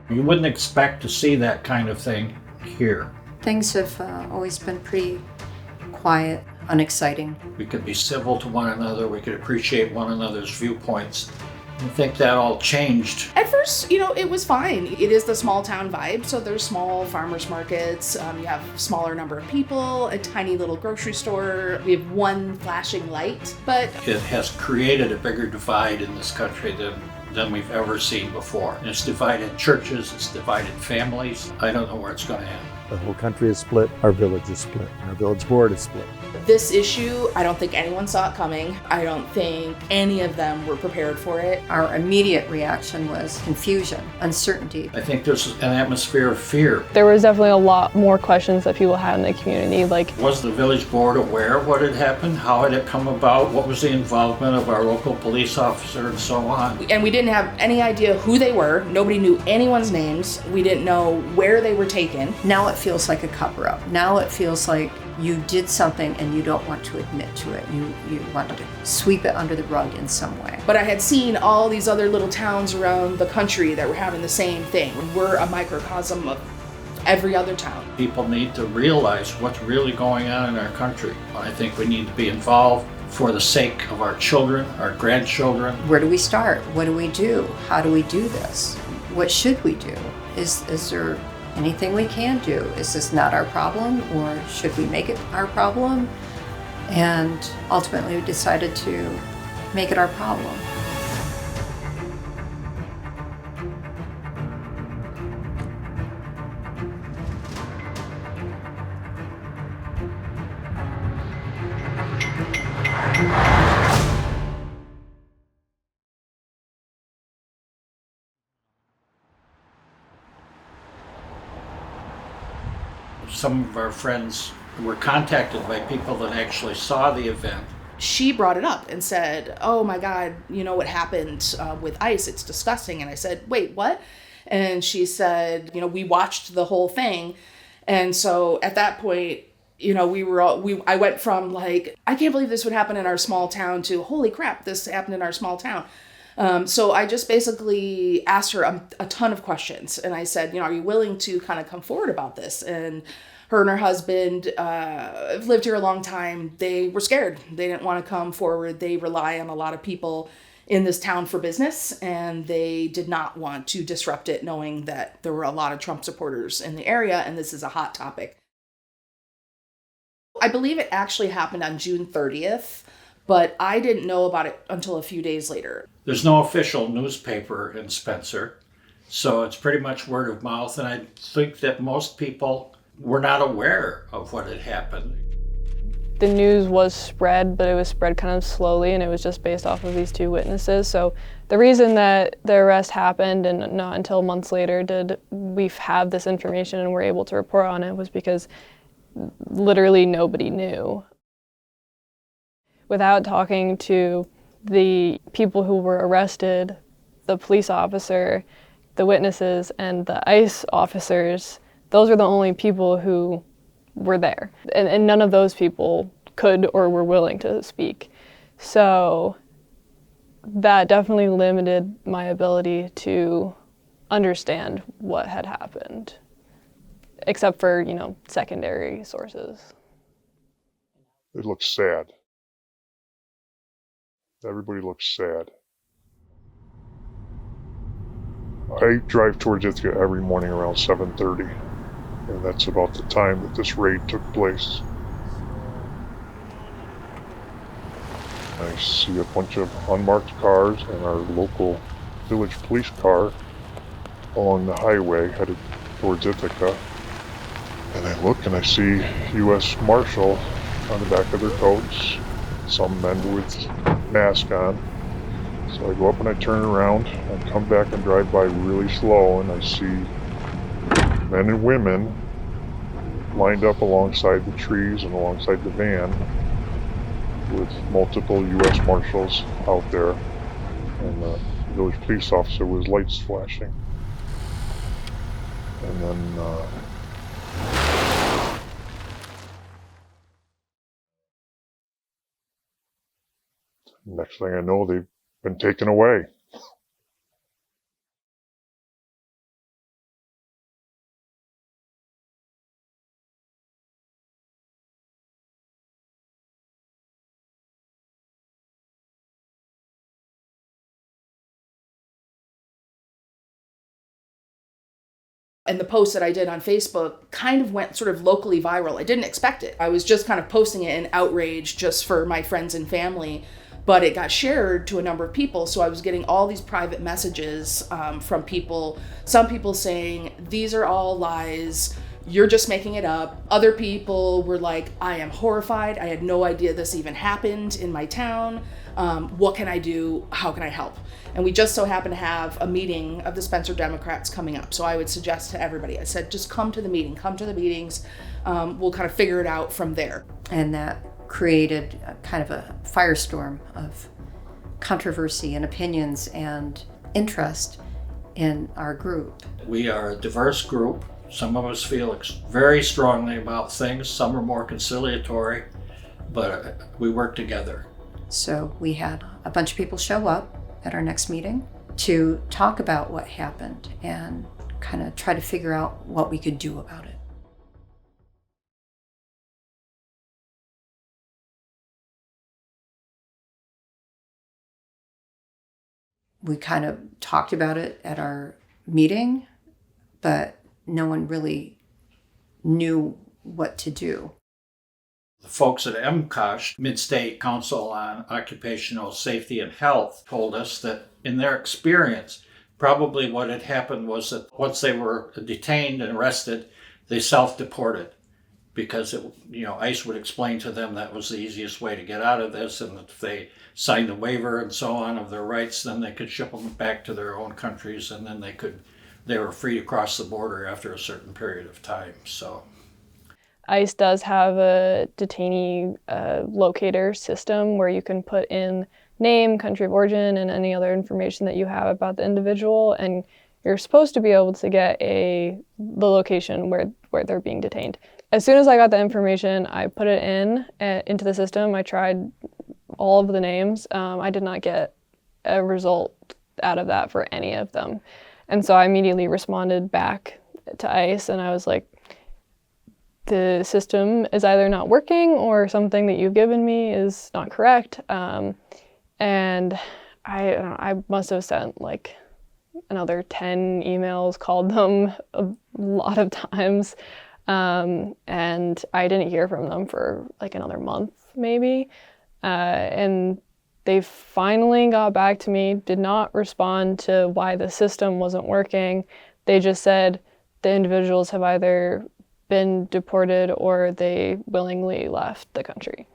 You wouldn't expect to see that kind of thing here. Things have always been pretty quiet, unexciting. We could be civil to one another, we could appreciate one another's viewpoints. I think that all changed. At first, it was fine. It is the small town vibe, so there's small farmers markets, you have a smaller number of people, a tiny little grocery store, we have one flashing light, but It has created a bigger divide in this country than we've ever seen before. And it's divided churches, it's divided families. I don't know where it's going to end. The whole country is split, our village is split, and our village board is split. this issue, I don't think anyone saw it coming. I don't think any of them were prepared for it. Our immediate reaction was confusion, uncertainty. I think there's an atmosphere of fear. There was definitely a lot more questions that people had in the community, like, Was the village board aware of what had happened? How had it come about? What was the involvement of our local police officer and so on? And we didn't have any idea who they were. Nobody knew anyone's names. We didn't know where they were taken. Now it feels like a cover-up. Now it feels like you did something and you don't want to admit to it. You want to sweep it under the rug in some way. But I had seen all these other little towns around the country that were having the same thing. We're a microcosm of every other town. People need to realize what's really going on in our country. I think we need to be involved for the sake of our children, our grandchildren. Where do we start? What do we do? How do we do this? What should we do? Is there anything we can do? Is this not our problem, or should we make it our problem? And ultimately we decided to make it our problem. Some of our friends were contacted by people that actually saw the event. She brought it up and said, "Oh my God, you know what happened with ICE? It's disgusting." And I said, "Wait, what?" And she said, "We watched the whole thing." And so at that point, I went from like, I can't believe this would happen in our small town to, holy crap, this happened in our small town. So I just basically asked her a ton of questions. And I said, are you willing to kind of come forward about this? And her husband have lived here a long time. They were scared. They didn't want to come forward. They rely on a lot of people in this town for business, and they did not want to disrupt it, knowing that there were a lot of Trump supporters in the area, and this is a hot topic. I believe it actually happened on June 30th, but I didn't know about it until a few days later. There's no official newspaper in Spencer, so it's pretty much word of mouth, and I think that most people were not aware of what had happened. the news was spread, but it was spread kind of slowly, and it was just based off of these two witnesses. So the reason that the arrest happened and not until months later did we have this information and were able to report on it was because literally nobody knew. Without talking to the people who were arrested, the police officer, the witnesses, and the ICE officers, those are the only people who were there. And none of those people could or were willing to speak. So that definitely limited my ability to understand what had happened, except for, secondary sources. It looks sad. Everybody looks sad. I drive towards Ithaca every morning around 7:30, and that's about the time that this raid took place. I see a bunch of unmarked cars and our local village police car along the highway headed towards Ithaca. And I look and I see U.S. Marshal on the back of their coats, some men with masks on. So I go up and I turn around and come back and drive by really slow, and I see men and women lined up alongside the trees and alongside the van with multiple U.S. Marshals out there, and the village police officer with lights flashing. And then next thing I know, they've been taken away. And the post that I did on Facebook kind of went sort of locally viral. I didn't expect it. I was just kind of posting it in outrage just for my friends and family, but it got shared to a number of people. So I was getting all these private messages from people, some people saying, these are all lies, you're just making it up. Other people were like, I am horrified. I had no idea this even happened in my town. What can I do? How can I help? And we just so happen to have a meeting of the Spencer Democrats coming up. So I would suggest to everybody, I said, just come to the meeting, come to the meetings. We'll kind of figure it out from there. And that created kind of a firestorm of controversy and opinions and interest in our group. We are a diverse group. Some of us feel very strongly about things. Some are more conciliatory, but we work together. So we had a bunch of people show up at our next meeting to talk about what happened and kind of try to figure out what we could do about it. We kind of talked about it at our meeting, but no one really knew what to do. The folks at MCOSH, Mid-State Council on Occupational Safety and Health, told us that in their experience, probably what had happened was that once they were detained and arrested, they self-deported because ICE would explain to them that was the easiest way to get out of this, and that if they signed a waiver and so on of their rights, then they could ship them back to their own countries, and then they were free to cross the border after a certain period of time. So ICE does have a detainee locator system where you can put in name, country of origin, and any other information that you have about the individual, and you're supposed to be able to get the location where they're being detained. As soon as I got the information, I put it into the system. I tried all of the names. I did not get a result out of that for any of them. And so I immediately responded back to ICE, and I was like, the system is either not working or something that you've given me is not correct. And I must have sent like another 10 emails, called them a lot of times. And I didn't hear from them for like another month maybe. And they finally got back to me, did not respond to why the system wasn't working. They just said the individuals have either been deported or they willingly left the country.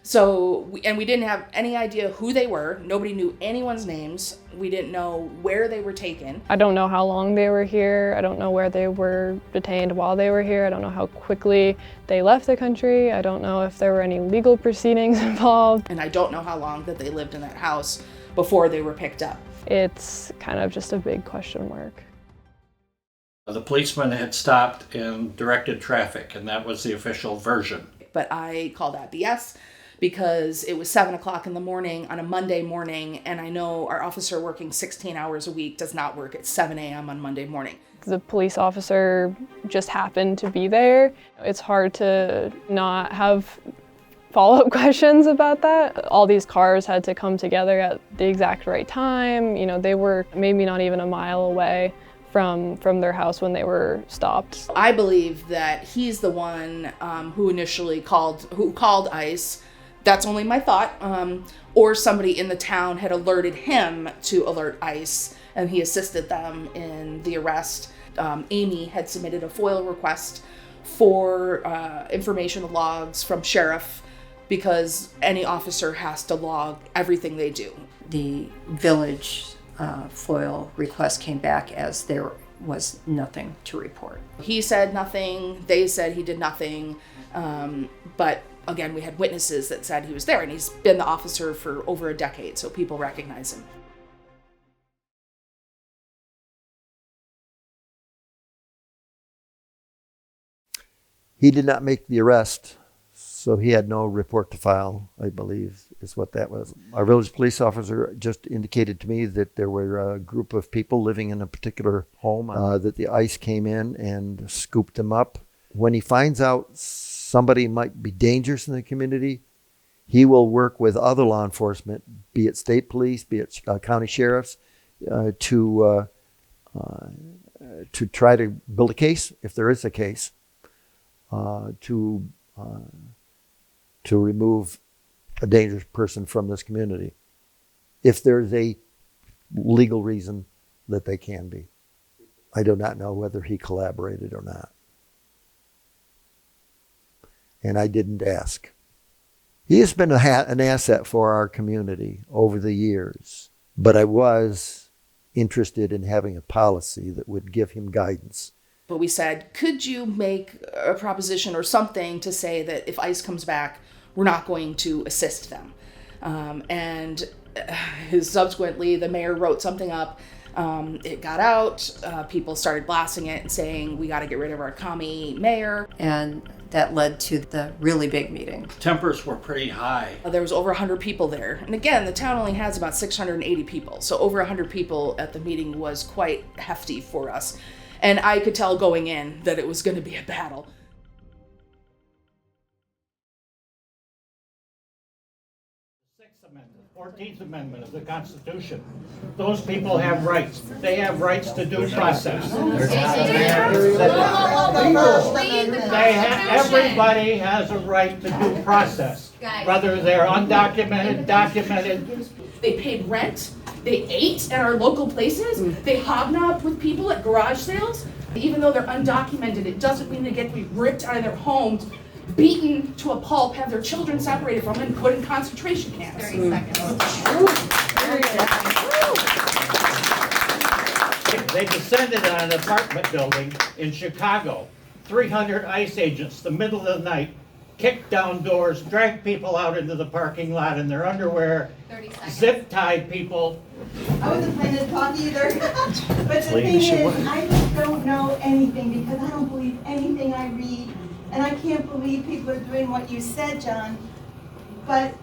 So, we didn't have any idea who they were. Nobody knew anyone's names. We didn't know where they were taken. I don't know how long they were here. I don't know where they were detained while they were here. I don't know how quickly they left the country. I don't know if there were any legal proceedings involved. And I don't know how long that they lived in that house before they were picked up. It's kind of just a big question mark. the policeman had stopped and directed traffic, and that was the official version. But I call that BS because it was 7 o'clock in the morning on a Monday morning, and I know our officer working 16 hours a week does not work at 7 a.m. on Monday morning. The police officer just happened to be there. It's hard to not have follow-up questions about that. All these cars had to come together at the exact right time. You know, they were maybe not even a mile away from their house when they were stopped. I believe that he's the one who initially called ICE. That's only my thought. Or somebody in the town had alerted him to alert ICE, and he assisted them in the arrest. Amy had submitted a FOIL request for information logs from sheriff, because any officer has to log everything they do. The village FOIL request came back as there was nothing to report. He said nothing, they said he did nothing, but again, we had witnesses that said he was there, and he's been the officer for over a decade, so people recognize him. He did not make the arrest, so he had no report to file, I believe, is what that was. Our village police officer just indicated to me that there were a group of people living in a particular home, that the ICE came in and scooped them up. When he finds out somebody might be dangerous in the community, he will work with other law enforcement, be it state police, be it county sheriffs, to to try to build a case, if there is a case, to remove a dangerous person from this community, if there's a legal reason that they can be. I do not know whether he collaborated or not. And I didn't ask. He has been an asset for our community over the years, but I was interested in having a policy that would give him guidance. But we said, could you make a proposition or something to say that if ICE comes back, we're not going to assist them? Subsequently, the mayor wrote something up. It got out. People started blasting it and saying, we got to get rid of our commie mayor. And that led to the really big meeting. Tempers were pretty high. There was over 100 people there. And again, the town only has about 680 people. So over 100 people at the meeting was quite hefty for us. And I could tell going in that it was going to be a battle. Sixth Amendment, 14th Amendment of the Constitution. Those people have rights. They have rights to due process. Everybody has a right to due process, whether they're undocumented, documented. They paid rent. They ate at our local places. They hobnobbed with people at garage sales. Even though they're undocumented, it doesn't mean they get to be ripped out of their homes, beaten to a pulp, have their children separated from them, and put in concentration camps. 30 seconds. They descended on an apartment building in Chicago. 300 ICE agents, the middle of the night, kicked down doors, dragged people out into the parking lot in their underwear, 30 seconds. zip-tied people. I wasn't planning to talk either. But the thing is, I just don't know anything because I don't believe anything I read. And I can't believe people are doing what you said, John. But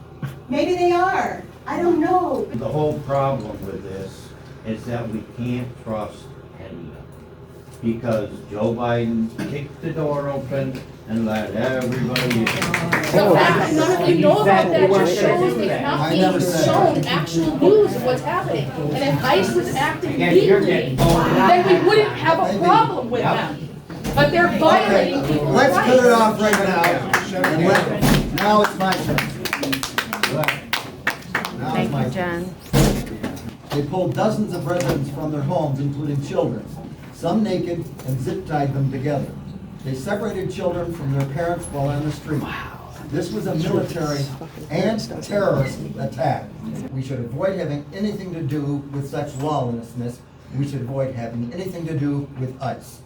maybe they are. I don't know. The whole problem with this is that we can't trust anyone. Because Joe Biden kicked the door open and let everybody in. The fact that none of you know about that just shows they've not being shown actual news of what's happening. And if ICE was acting legally, then we wouldn't have a problem with them. But they're violating people's rights. Let's cut it off right now. Now it's my turn. Thank you, John. They pulled dozens of residents from their homes, including children, some naked, and zip-tied them together. They separated children from their parents while on the street. This was a military and terrorist attack. We should avoid having anything to do with such lawlessness. We should avoid having anything to do with ICE.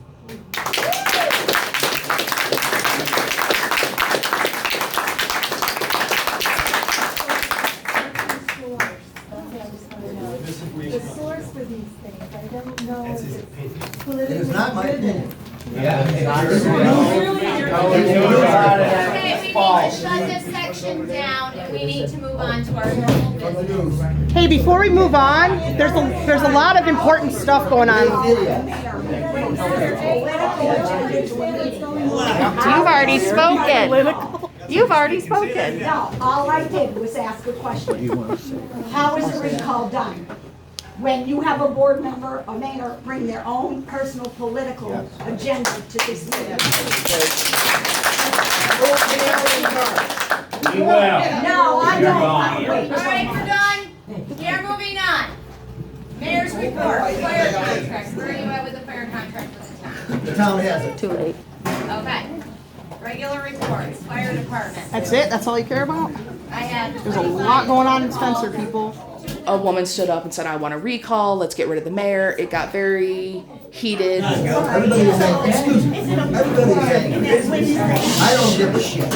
The source for these things, I don't know. It is not my opinion. Okay, we need to shut this section down and we need to move on to our normal business. Hey, before we move on, there's a lot of important stuff going on. You've already spoken. You've already spoken. No, all I did was ask a question. How is a recall done? When you have a board member, a mayor, bring their own personal political agenda to this meeting. No, I don't. Wait. All right, we're done. We are moving on. Mayor's report, fire contract. Where are you at with the fire contract with the town? The town has it. Too late. Okay. Regular reports, fire department. That's it? That's all you care about? I have. There's a lot going on in Spencer, people. A woman stood up and said, I want a recall, let's get rid of the mayor. It got very heated. Everybody is angry. Excuse me. Everybody is angry. I don't give a shit.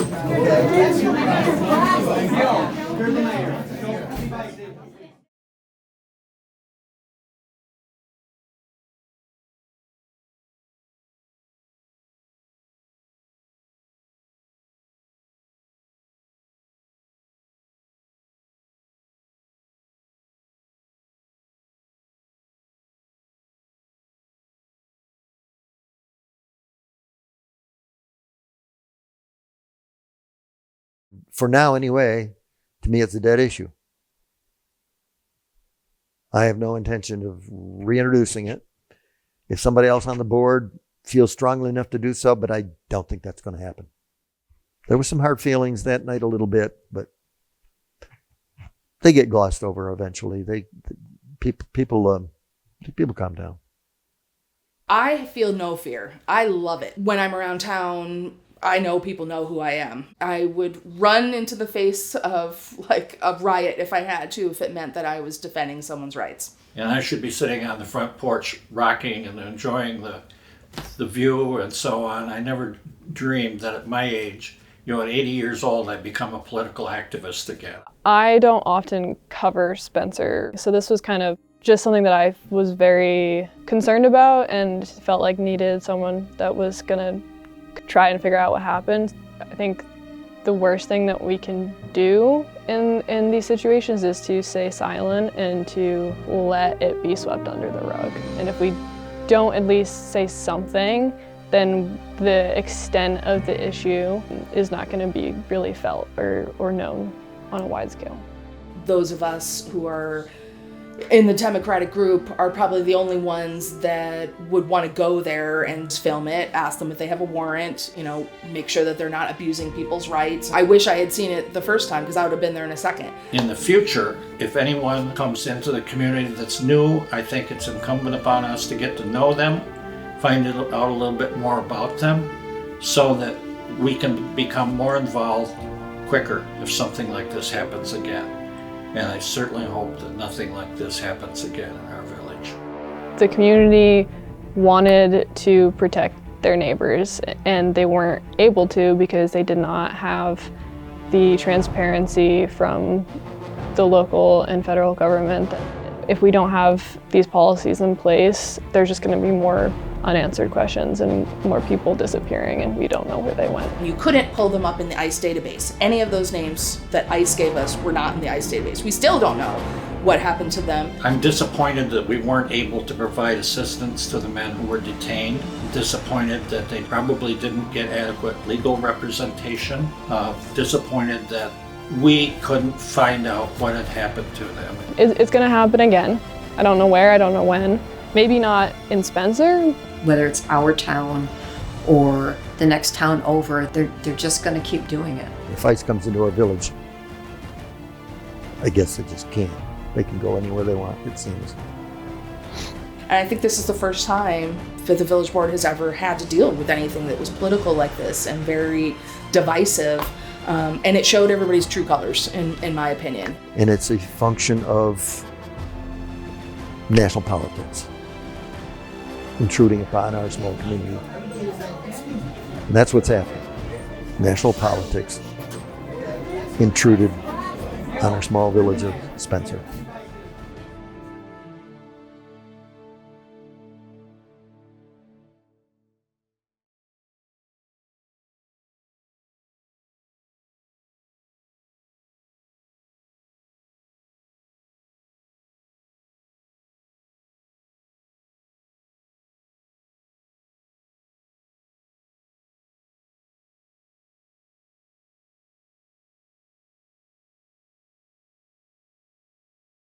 For now, anyway, to me, it's a dead issue. I have no intention of reintroducing it. if somebody else on the board feels strongly enough to do so, but I don't think that's going to happen. There were some hard feelings that night a little bit, but they get glossed over eventually. People calm down. I feel no fear. I love it. When I'm around town, I know people know who I am. I would run into the face of like a riot if I had to, if it meant that I was defending someone's rights. And I should be sitting on the front porch rocking and enjoying the view and so on. I never dreamed that at my age, at 80 years old, I'd become a political activist again. I don't often cover Spencer, so this was kind of just something that I was very concerned about and felt like needed someone that was gonna try and figure out what happened. I think the worst thing that we can do in these situations is to stay silent and to let it be swept under the rug. And if we don't at least say something, then the extent of the issue is not going to be really felt or known on a wide scale. Those of us who are in the Democratic group are probably the only ones that would want to go there and film it, ask them if they have a warrant, make sure that they're not abusing people's rights. I wish I had seen it the first time because I would have been there in a second. In the future, if anyone comes into the community that's new, I think it's incumbent upon us to get to know them, find out a little bit more about them so that we can become more involved quicker if something like this happens again. And I certainly hope that nothing like this happens again in our village. The community wanted to protect their neighbors and they weren't able to because they did not have the transparency from the local and federal government. If we don't have these policies in place, there's just going to be more unanswered questions and more people disappearing and we don't know where they went. You couldn't pull them up in the ICE database. Any of those names that ICE gave us were not in the ICE database. We still don't know what happened to them. I'm disappointed that we weren't able to provide assistance to the men who were detained. I'm disappointed that they probably didn't get adequate legal representation. Disappointed that we couldn't find out what had happened to them. It's going to happen again. I don't know where, I don't know when. Maybe not in Spencer. Whether it's our town or the next town over, they're just going to keep doing it. If ICE comes into our village, I guess they just can't. They can go anywhere they want, it seems. And I think this is the first time that the village board has ever had to deal with anything that was political like this and very divisive. And it showed everybody's true colors, in my opinion. And it's a function of national politics intruding upon our small community. And that's what's happening. National politics intruded on our small village of Spencer.